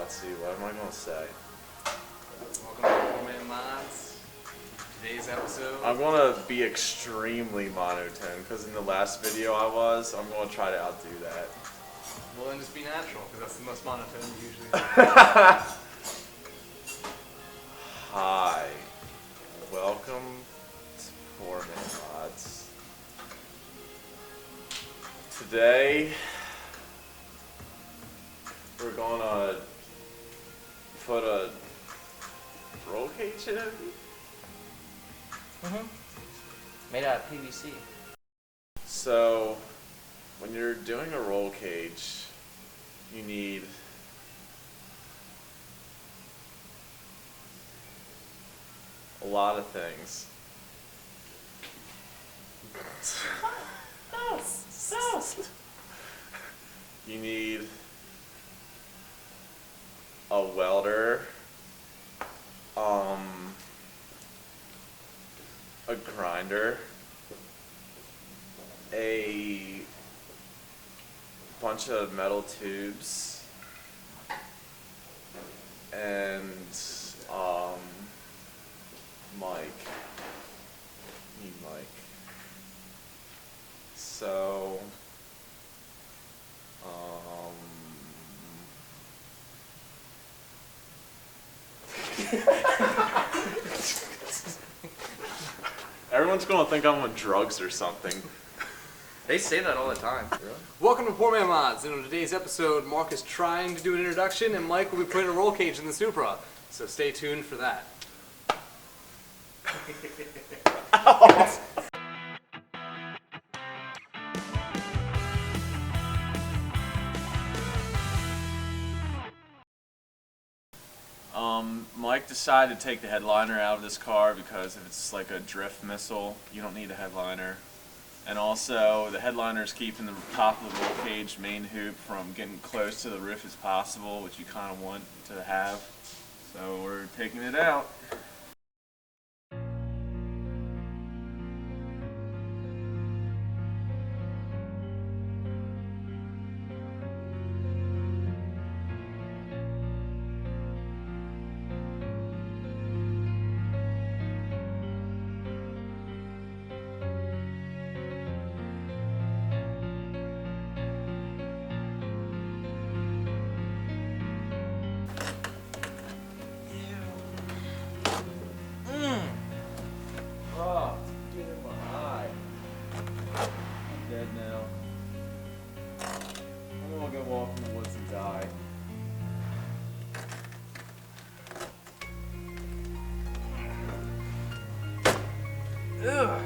let's see, what am I going to say? Welcome to 1JZ Mods. Today's episode. I'm going to be extremely monotone because in the last video I'm going to try to outdo that. Well, then just be natural because that's the most monotone you usually do. Hi. Welcome to 1JZ Mods. Today, we're going to put a roll cage in it. Made out of PVC. So, when you're doing a roll cage, you need a lot of things. You need a welder, a grinder, a bunch of metal tubes, and Mike. Need Mike. So, everyone's gonna think I'm on drugs or something. They say that all the time. Really? Welcome to 1JZ Mods, and on today's episode, Mark is trying to do an introduction, and Mike will be putting a roll cage in the Supra. So stay tuned for that. Mike decided to take the headliner out of this car because if it's like a drift missile, you don't need a headliner. And also, the headliner is keeping the top of the roll cage main hoop from getting close to the roof as possible, which you kind of want to have. So we're taking it out. Oh, get in my eye. I'm dead now. I'm gonna go walk in the woods and die. Ugh.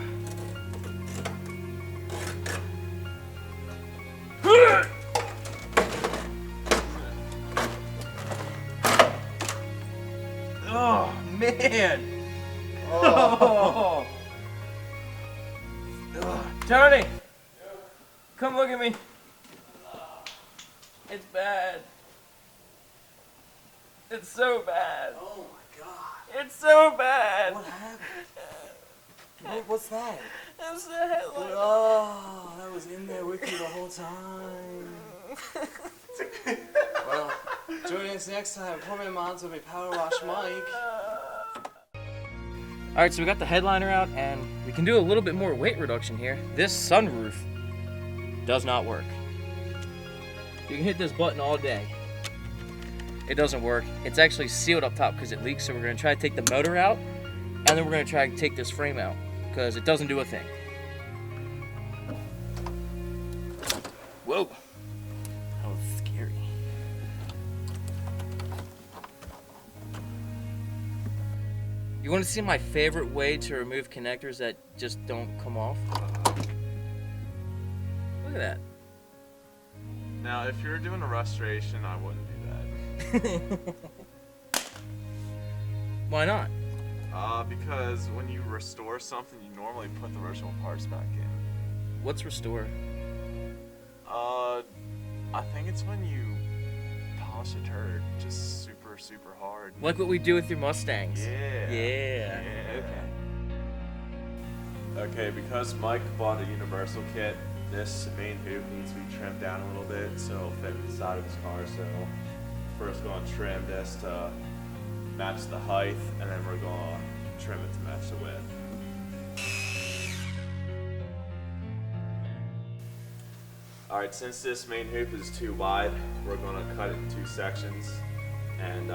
Oh man! Oh. Tony! Come look at me. It's bad. It's so bad. Oh my god. It's so bad. What happened? What's that? It's the headlight. Oh, that was in there with you the whole time. Well, join us next time. 1JZ Mods will be Power Wash Mike. Alright, so we got the headliner out and we can do a little bit more weight reduction here. This sunroof does not work. You can hit this button all day. It doesn't work. It's actually sealed up top because it leaks, so we're going to try to take the motor out and then we're going to try to take this frame out because it doesn't do a thing. Whoa. That was scary. You want to see my favorite way to remove connectors that just don't come off? Look at that. Now, if you're doing a restoration, I wouldn't do that. Why not? Because when you restore something, you normally put the original parts back in. What's restore? I think it's when you polish a turd just super hard. Like what we do with your Mustangs. Yeah. Yeah. Okay. Okay, because Mike bought a universal kit, this main hoop needs to be trimmed down a little bit so it'll fit inside of his car. So first going to trim this to match the height, and then we're going to trim it to match the width. Alright, since this main hoop is too wide, we're going to cut it in 2 sections and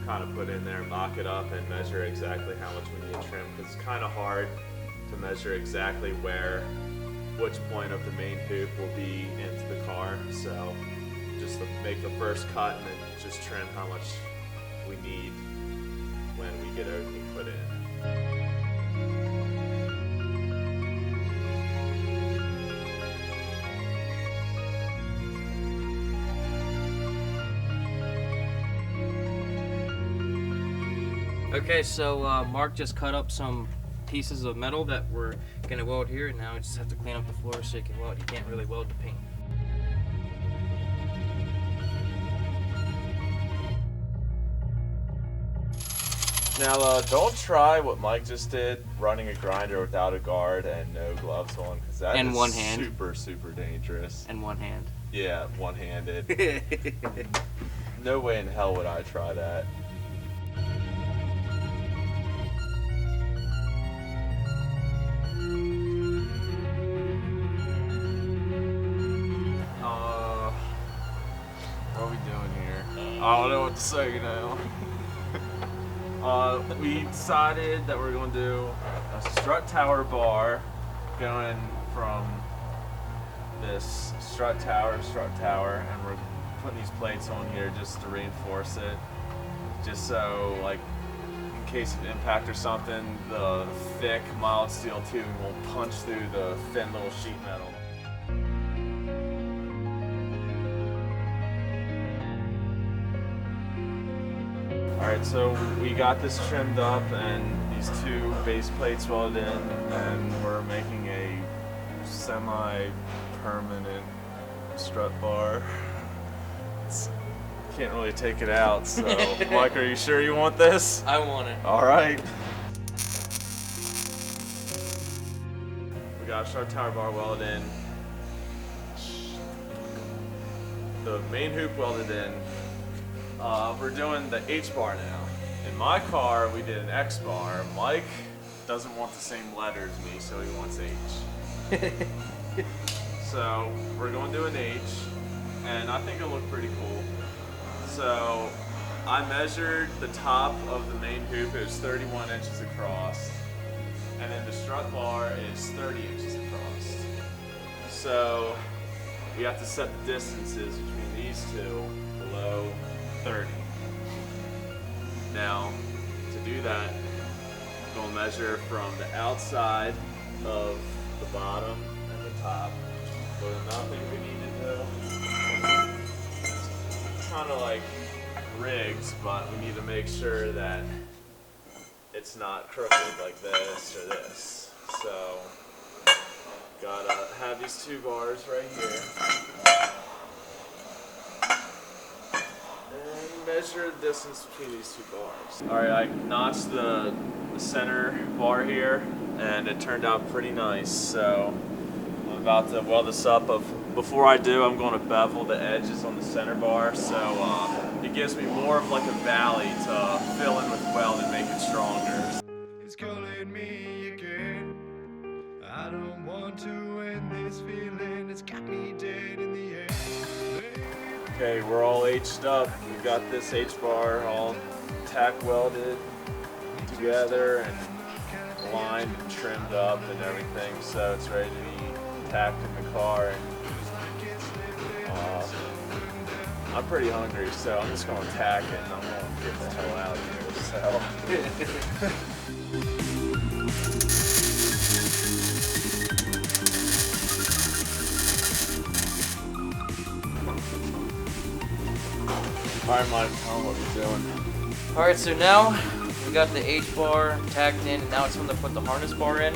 kind of put in there, mock it up, and measure exactly how much we need to trim, because it's kind of hard to measure exactly which point of the main hoop will be into the car. So just to make the first cut and then just trim how much we need when we get everything put in. Okay, so Mark just cut up some pieces of metal that we're gonna weld here, and now we just have to clean up the floor so you can weld. You can't really weld the paint. Now, don't try what Mike just did, running a grinder without a guard and no gloves on, because that And is one hand. super, super dangerous. And one hand. Yeah, one-handed. No way in hell would I try that. What are we doing here? I don't know what to say now. We decided that we're going to do a Strut Tower bar going from this Strut Tower, and we're putting these plates on here just to reinforce it. Just so, like, in case of impact or something, the thick, mild steel tubing won't punch through the thin little sheet metal. Alright, so we got this trimmed up and these 2 base plates welded in, and we're making a semi-permanent strut bar. Can't really take it out, so Mike, are you sure you want this? I want it. Alright. We got a Strut Tower bar welded in. The main hoop welded in. We're doing the H bar now. In my car, we did an X bar. Mike doesn't want the same letter as me, so he wants H. So we're going to do an H, and I think it'll look pretty cool. So I measured the top of the main hoop. It was 31 inches across, and then the strut bar is 30 inches across. So we have to set the distances between these 2 below 30. Now, to do that, we'll measure from the outside of the bottom and the top. So nothing we need to do. It's kind of like rigs, but we need to make sure that it's not crooked like this or this. So, gotta have these 2 bars right here. Measure the distance between these 2 bars. Alright, I notched the center bar here, and it turned out pretty nice. So I'm about to weld this up. Before I do, I'm going to bevel the edges on the center bar, so it gives me more of like a valley to fill in with weld and make it stronger. It's calling me again. I don't want to end this feeling. It's got me dead in the end. Okay, we're all H'd up. We've got this H-bar all tack welded together and lined and trimmed up and everything, so it's ready to be tacked in the car. And I'm pretty hungry, so I'm just going to tack it and I'm going to get the hell out of here. So. Alright, Mike, tell me what we're doing. Alright, so now we got the H bar tacked in, and now it's time to put the harness bar in.